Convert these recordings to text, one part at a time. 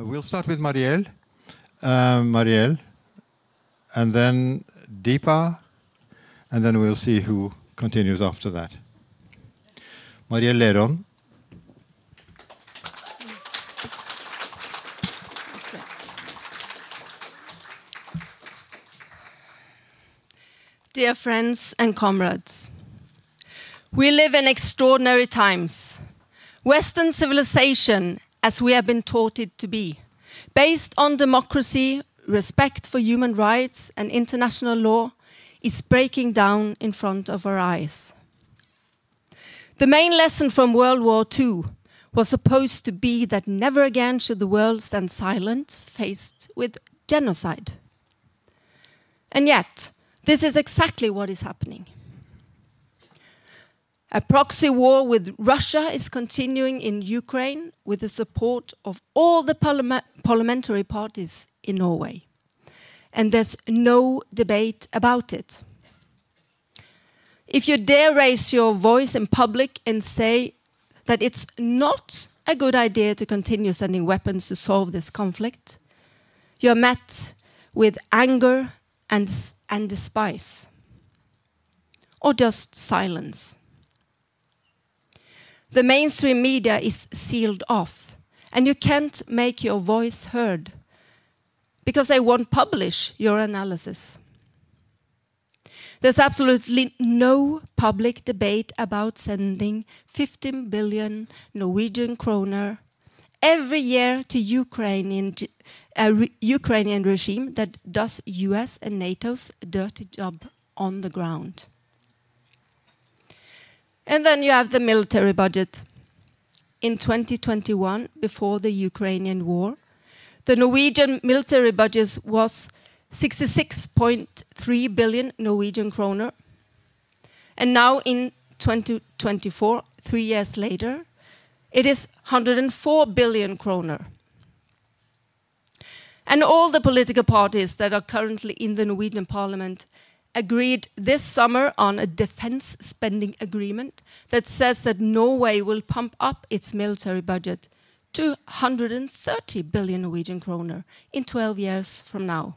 We'll start with Marielle. Marielle, and then Deepa, and then we'll see who continues after that. Marielle Leraand. Dear friends and comrades, we live in extraordinary times. Western civilization, as we have been taught it to be, based on democracy, respect for human rights and international law, is breaking down in front of our eyes. The main lesson from World War II was supposed to be that never again should the world stand silent, faced with genocide. And yet, this is exactly what is happening. A proxy war with Russia is continuing in Ukraine with the support of all the parliamentary parties in Norway. And there's no debate about it. If you dare raise your voice in public and say that it's not a good idea to continue sending weapons to solve this conflict, you are met with anger and despise, or just silence. The mainstream media is sealed off, and you can't make your voice heard because they won't publish your analysis. There's absolutely no public debate about sending 15 billion Norwegian kroner every year to a Ukrainian regime that does US and NATO's dirty job on the ground. And then you have the military budget. In 2021, before the Ukrainian war, the Norwegian military budget was 66.3 billion Norwegian kroner. And now in 2024, 3 years later, it is 104 billion kroner. And all the political parties that are currently in the Norwegian parliament agreed this summer on a defense spending agreement that says that Norway will pump up its military budget to 130 billion Norwegian kroner in 12 years from now.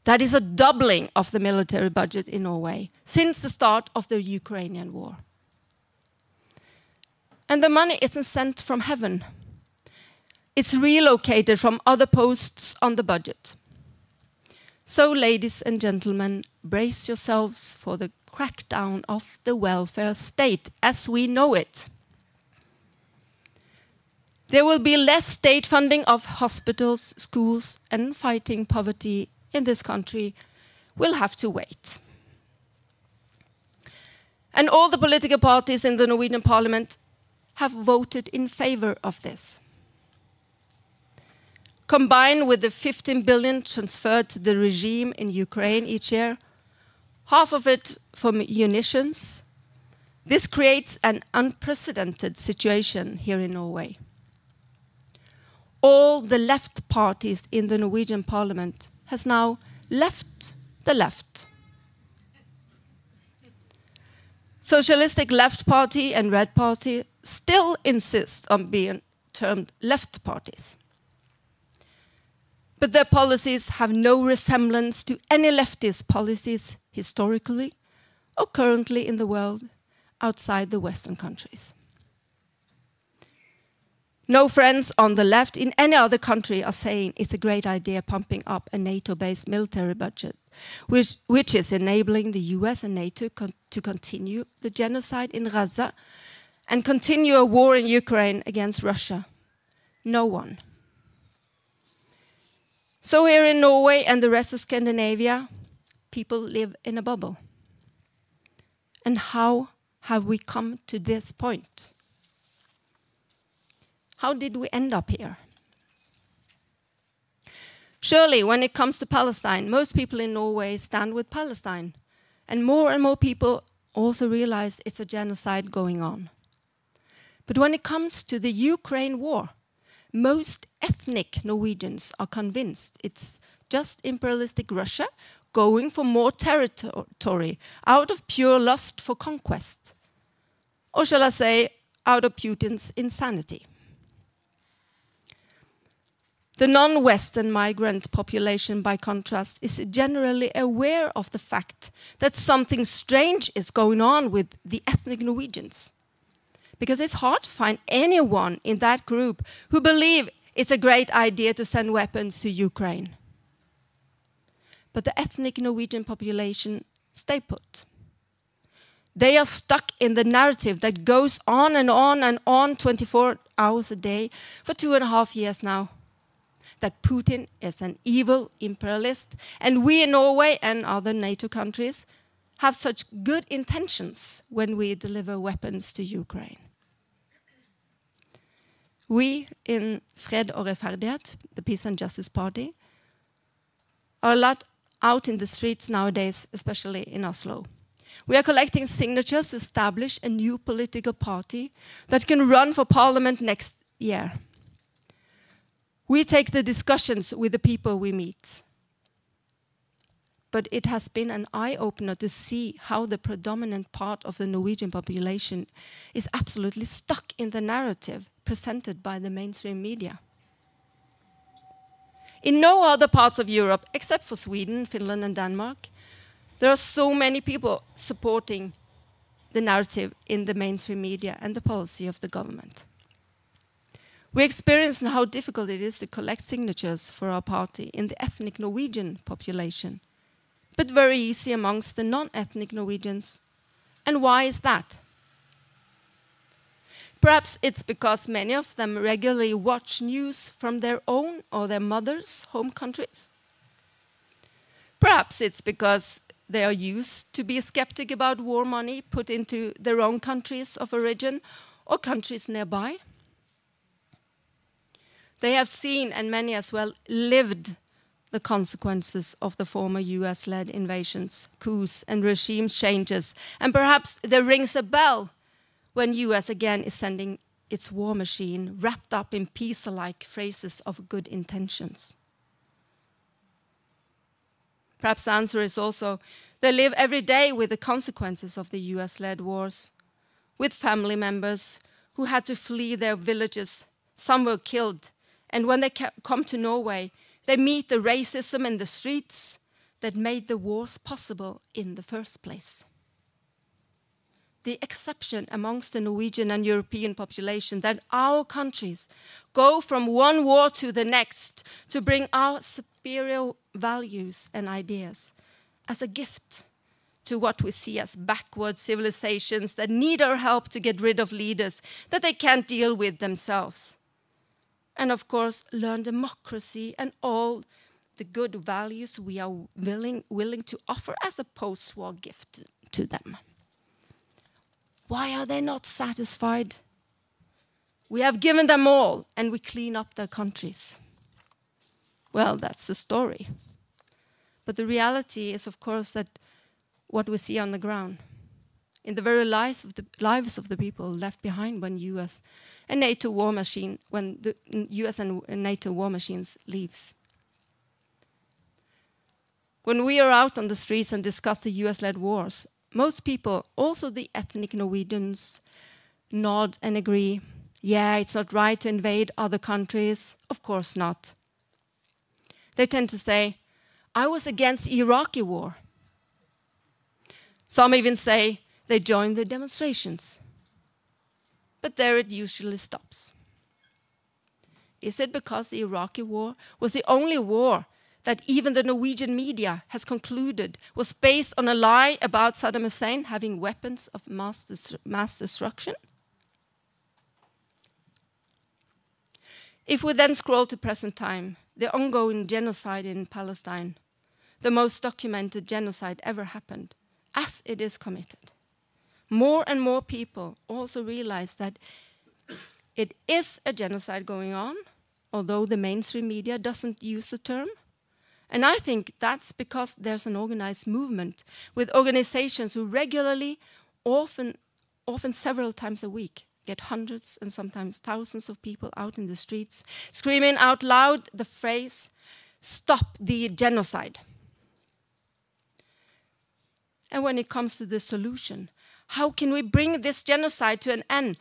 That is a doubling of the military budget in Norway since the start of the Ukrainian war. And the money isn't sent from heaven. It's relocated from other posts on the budget. So, ladies and gentlemen, brace yourselves for the crackdown of the welfare state as we know it. There will be less state funding of hospitals, schools, and fighting poverty in this country will have to wait. And all the political parties in the Norwegian parliament have voted in favor of this. Combined with the 15 billion transferred to the regime in Ukraine each year, half of it for munitions, this creates an unprecedented situation here in Norway. All the left parties in the Norwegian parliament has now left the left. Socialistic Left Party and Red Party still insist on being termed left parties. But their policies have no resemblance to any leftist policies historically or currently in the world outside the Western countries. No friends on the left in any other country are saying it's a great idea pumping up a NATO-based military budget, which is enabling the US and NATO to continue the genocide in Gaza and continue a war in Ukraine against Russia. No one. So here in Norway and the rest of Scandinavia, people live in a bubble. And how have we come to this point? How did we end up here? Surely, when it comes to Palestine, most people in Norway stand with Palestine. And more people also realize it's a genocide going on. But when it comes to the Ukraine war, most ethnic Norwegians are convinced it's just imperialistic Russia going for more territory out of pure lust for conquest. Or shall I say, out of Putin's insanity. The non-Western migrant population, by contrast, is generally aware of the fact that something strange is going on with the ethnic Norwegians. Because it's hard to find anyone in that group who believe it's a great idea to send weapons to Ukraine. But the ethnic Norwegian population stay put. They are stuck in the narrative that goes on and on and on 24 hours a day for 2.5 years now. That Putin is an evil imperialist, and we in Norway and other NATO countries have such good intentions when we deliver weapons to Ukraine. We in Fred og Rettferdighet, the Peace and Justice Party, are a lot out in the streets nowadays, especially in Oslo. We are collecting signatures to establish a new political party that can run for parliament next year. We take the discussions with the people we meet. But it has been an eye-opener to see how the predominant part of the Norwegian population is absolutely stuck in the narrative presented by the mainstream media. In no other parts of Europe, except for Sweden, Finland, and Denmark, there are so many people supporting the narrative in the mainstream media and the policy of the government. We experience how difficult it is to collect signatures for our party in the ethnic Norwegian population, but very easy amongst the non-ethnic Norwegians. And why is that? Perhaps it's because many of them regularly watch news from their own or their mother's home countries. Perhaps it's because they are used to be skeptic about war money put into their own countries of origin or countries nearby. They have seen, and many as well, lived the consequences of the former US-led invasions, coups, and regime changes. And perhaps there rings a bell when US again is sending its war machine wrapped up in peace-alike phrases of good intentions. Perhaps the answer is also they live every day with the consequences of the US-led wars, with family members who had to flee their villages. Some were killed. And when they come to Norway, they meet the racism in the streets that made the wars possible in the first place. The exception amongst the Norwegian and European population that our countries go from one war to the next to bring our superior values and ideas as a gift to what we see as backward civilizations that need our help to get rid of leaders that they can't deal with themselves. And of course, learn democracy and all the good values we are willing to offer as a post-war gift to them. Why are they not satisfied? We have given them all, and we clean up their countries. Well, that's the story. But the reality is, of course, that what we see on the ground, in the very lives of the people left behind when US and NATO war machine, when the US and NATO war machines leaves. When we are out on the streets and discuss the US-led wars, most people, also the ethnic Norwegians, nod and agree, yeah, it's not right to invade other countries. Of course not. They tend to say, I was against the Iraqi war. Some even say they joined the demonstrations. But there it usually stops. Is it because the Iraqi war was the only war that even the Norwegian media has concluded was based on a lie about Saddam Hussein having weapons of mass destruction? If we then scroll to present time, the ongoing genocide in Palestine, the most documented genocide ever happened, as it is committed. More and more people also realize that it is a genocide going on, although the mainstream media doesn't use the term. And I think that's because there's an organized movement with organizations who regularly, often several times a week, get hundreds and sometimes thousands of people out in the streets, screaming out loud the phrase, "Stop the genocide." And when it comes to the solution, how can we bring this genocide to an end?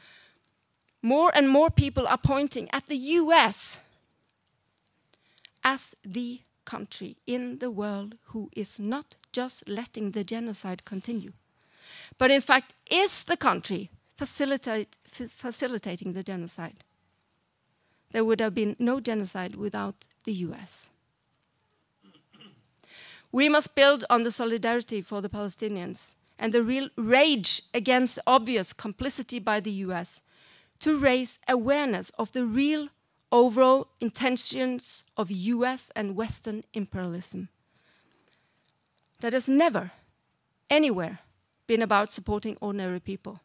More and more people are pointing at the US. as the country in the world who is not just letting the genocide continue, but in fact is the country facilitating the genocide. There would have been no genocide without the US. We must build on the solidarity for the Palestinians and the real rage against obvious complicity by the US to raise awareness of the real overall intentions of US and Western imperialism. That has never, anywhere, been about supporting ordinary people,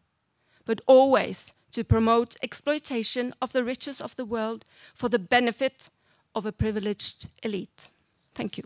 but always to promote exploitation of the riches of the world for the benefit of a privileged elite. Thank you.